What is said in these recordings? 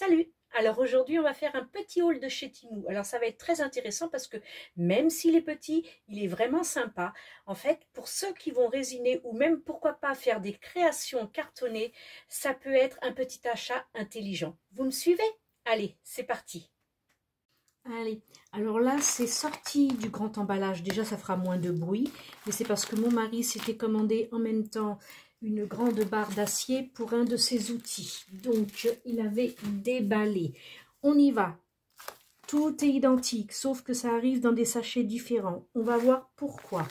Salut! Alors aujourd'hui, on va faire un petit haul de chez Temu. Alors ça va être très intéressant parce que même s'il est petit, il est vraiment sympa. En fait, pour ceux qui vont résiner ou même pourquoi pas faire des créations cartonnées, ça peut être un petit achat intelligent. Vous me suivez? Allez, c'est parti! Allez, alors là, c'est sorti du grand emballage. Déjà, ça fera moins de bruit, mais c'est parce que mon mari s'était commandé en même temps une grande barre d'acier pour un de ses outils. Donc, il avait déballé. On y va. Tout est identique, sauf que ça arrive dans des sachets différents. On va voir pourquoi.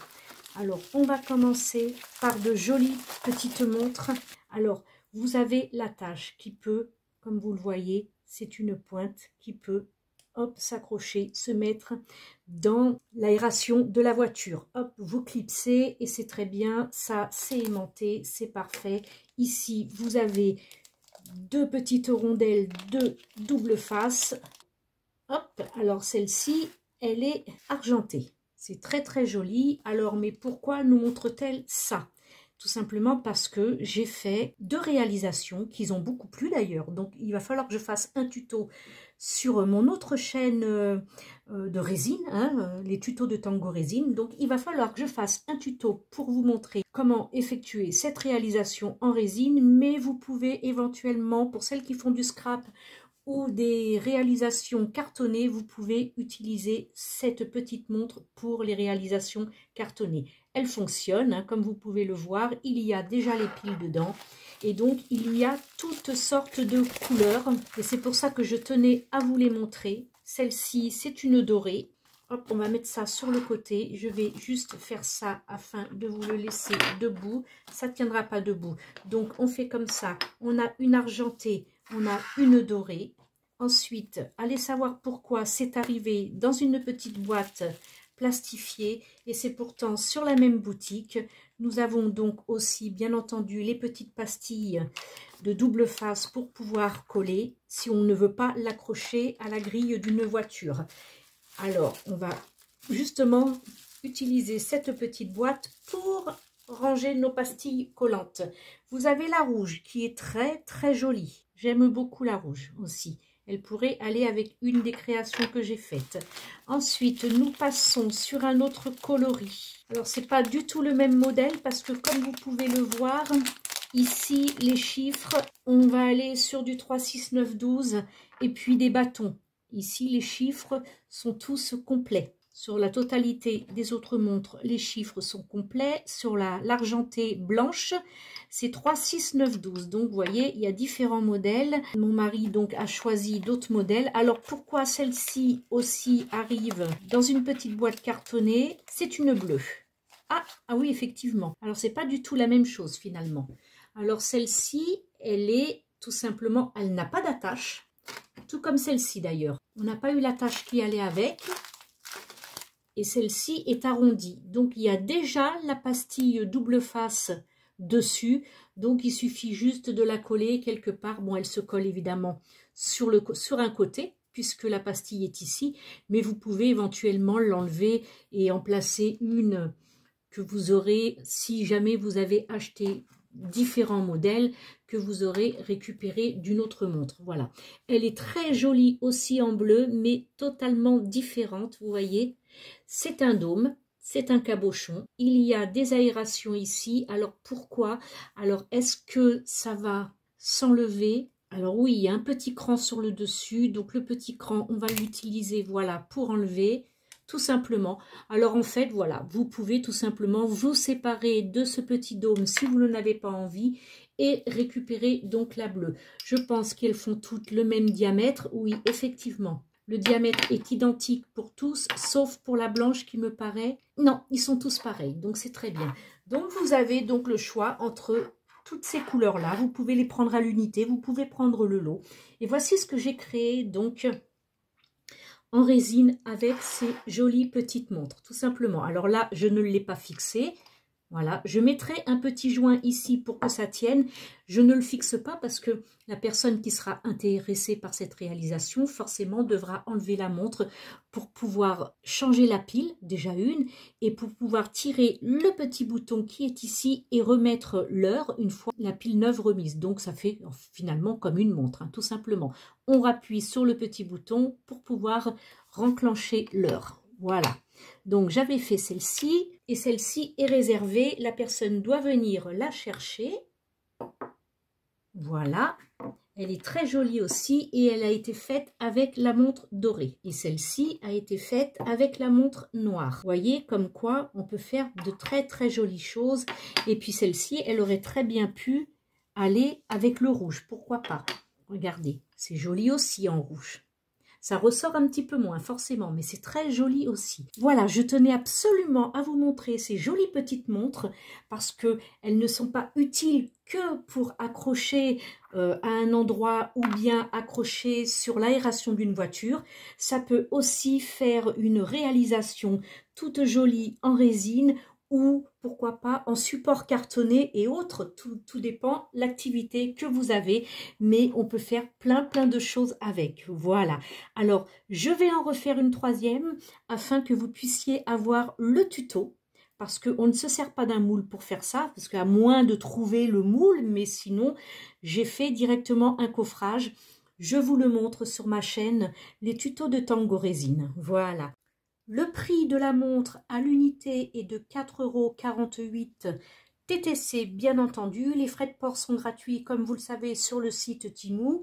Alors, on va commencer par de jolies petites montres. Alors, vous avez l'attache qui peut, comme vous le voyez, c'est une pointe qui peut hop, s'accrocher, se mettre dans l'aération de la voiture. Hop, vous clipsez et c'est très bien, ça c'est aimanté, c'est parfait. Ici, vous avez deux petites rondelles de double face. Hop, alors celle-ci, elle est argentée. C'est très très joli. Alors, mais pourquoi nous montre-t-elle ça? Tout simplement parce que j'ai fait deux réalisations qui ont beaucoup plu d'ailleurs. Donc, il va falloir que je fasse un tuto sur mon autre chaîne de résine, hein, les tutos de Tango Résine. Donc, il va falloir que je fasse un tuto pour vous montrer comment effectuer cette réalisation en résine. Mais vous pouvez éventuellement, pour celles qui font du scrap ou des réalisations cartonnées, vous pouvez utiliser cette petite montre pour les réalisations cartonnées. Elle fonctionne, hein, comme vous pouvez le voir, il y a déjà les piles dedans et donc il y a toutes sortes de couleurs et c'est pour ça que je tenais à vous les montrer. Celle-ci, c'est une dorée. Hop, on va mettre ça sur le côté. Je vais juste faire ça afin de vous le laisser debout. Ça ne tiendra pas debout. Donc, on fait comme ça. On a une argentée, on a une dorée. Ensuite, allez savoir pourquoi c'est arrivé dans une petite boîte plastifiée. Et c'est pourtant sur la même boutique. Nous avons donc aussi, bien entendu, les petites pastilles de double face pour pouvoir coller si on ne veut pas l'accrocher à la grille d'une voiture. Alors, on va justement utiliser cette petite boîte pour ranger nos pastilles collantes. Vous avez la rouge qui est très très jolie. J'aime beaucoup la rouge aussi. Elle pourrait aller avec une des créations que j'ai faites. Ensuite, nous passons sur un autre coloris. Alors, c'est pas du tout le même modèle parce que comme vous pouvez le voir, ici, les chiffres, on va aller sur du 3, 6, 9, 12 et puis des bâtons. Ici, les chiffres sont tous complets. Sur la totalité des autres montres, les chiffres sont complets. Sur l'argentée blanche, c'est 3, 6, 9, 12. Donc, vous voyez, il y a différents modèles. Mon mari, donc, a choisi d'autres modèles. Alors, pourquoi celle-ci aussi arrive dans une petite boîte cartonnée? C'est une bleue. Ah oui, effectivement. Alors, c'est pas du tout la même chose, finalement. Alors, celle-ci, elle est tout simplement, elle n'a pas d'attache. Tout comme celle-ci d'ailleurs. On n'a pas eu l'attache qui allait avec. Et celle-ci est arrondie. Donc, il y a déjà la pastille double face dessus. Donc, il suffit juste de la coller quelque part. Bon, elle se colle évidemment sur un côté, puisque la pastille est ici. Mais vous pouvez éventuellement l'enlever et en placer une que vous aurez, si jamais vous avez acheté différents modèles que vous aurez récupéré d'une autre montre. Voilà, elle est très jolie aussi en bleu, mais totalement différente. Vous voyez, c'est un dôme, c'est un cabochon. Il y a des aérations ici. Alors pourquoi? Alors est-ce que ça va s'enlever? Alors oui, il y a un petit cran sur le dessus. Donc le petit cran, on va l'utiliser, voilà, pour enlever. Tout simplement. Alors en fait, voilà, vous pouvez tout simplement vous séparer de ce petit dôme si vous n'en avez pas envie et récupérer donc la bleue. Je pense qu'elles font toutes le même diamètre. Oui, effectivement, le diamètre est identique pour tous, sauf pour la blanche qui me paraît... Non, ils sont tous pareils, donc c'est très bien. Donc vous avez donc le choix entre toutes ces couleurs-là. Vous pouvez les prendre à l'unité, vous pouvez prendre le lot. Et voici ce que j'ai créé donc en résine avec ces jolies petites montres, tout simplement. Alors là, je ne l'ai pas fixé. Voilà, je mettrai un petit joint ici pour que ça tienne. Je ne le fixe pas parce que la personne qui sera intéressée par cette réalisation, forcément, devra enlever la montre pour pouvoir changer la pile, déjà une, et pour pouvoir tirer le petit bouton qui est ici et remettre l'heure une fois la pile neuve remise. Donc, ça fait finalement comme une montre, hein, tout simplement. On appuie sur le petit bouton pour pouvoir renclencher l'heure. Voilà. Donc, j'avais fait celle-ci et celle-ci est réservée. La personne doit venir la chercher. Voilà. Elle est très jolie aussi et elle a été faite avec la montre dorée. Et celle-ci a été faite avec la montre noire. Vous voyez comme quoi on peut faire de très très jolies choses. Et puis celle-ci, elle aurait très bien pu aller avec le rouge. Pourquoi pas? Regardez, c'est joli aussi en rouge. Ça ressort un petit peu moins forcément, mais c'est très joli aussi. Voilà, je tenais absolument à vous montrer ces jolies petites montres parce qu'elles ne sont pas utiles que pour accrocher à un endroit ou bien accrocher sur l'aération d'une voiture. Ça peut aussi faire une réalisation toute jolie en résine ou pourquoi pas en support cartonné et autres, tout dépend l'activité que vous avez, mais on peut faire plein de choses avec. Voilà, alors je vais en refaire une troisième afin que vous puissiez avoir le tuto, parce qu'on ne se sert pas d'un moule pour faire ça, parce qu'à moins de trouver le moule, mais sinon j'ai fait directement un coffrage. Je vous le montre sur ma chaîne, les tutos de Tango Résine. Voilà. Le prix de la montre à l'unité est de 4,48 € TTC, bien entendu. Les frais de port sont gratuits, comme vous le savez, sur le site Temu.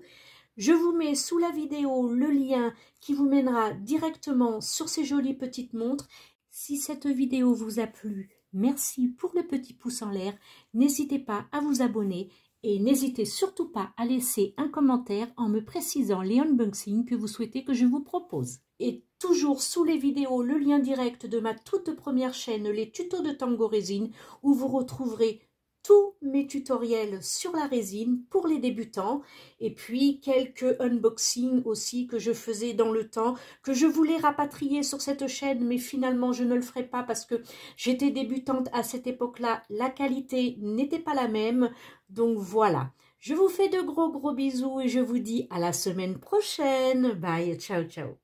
Je vous mets sous la vidéo le lien qui vous mènera directement sur ces jolies petites montres. Si cette vidéo vous a plu, merci pour le petit pouce en l'air. N'hésitez pas à vous abonner et n'hésitez surtout pas à laisser un commentaire en me précisant les unboxings que vous souhaitez que je vous propose. Et toujours sous les vidéos, le lien direct de ma toute première chaîne, les tutos de Tango Résine, où vous retrouverez tous mes tutoriels sur la résine pour les débutants et puis quelques unboxings aussi que je faisais dans le temps, que je voulais rapatrier sur cette chaîne, mais finalement je ne le ferai pas parce que j'étais débutante à cette époque-là, la qualité n'était pas la même. Donc voilà, je vous fais de gros bisous et je vous dis à la semaine prochaine. Bye, ciao ciao.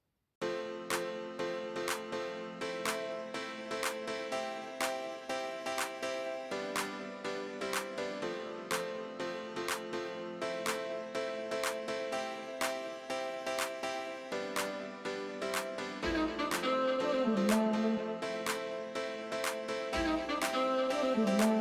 Good morning.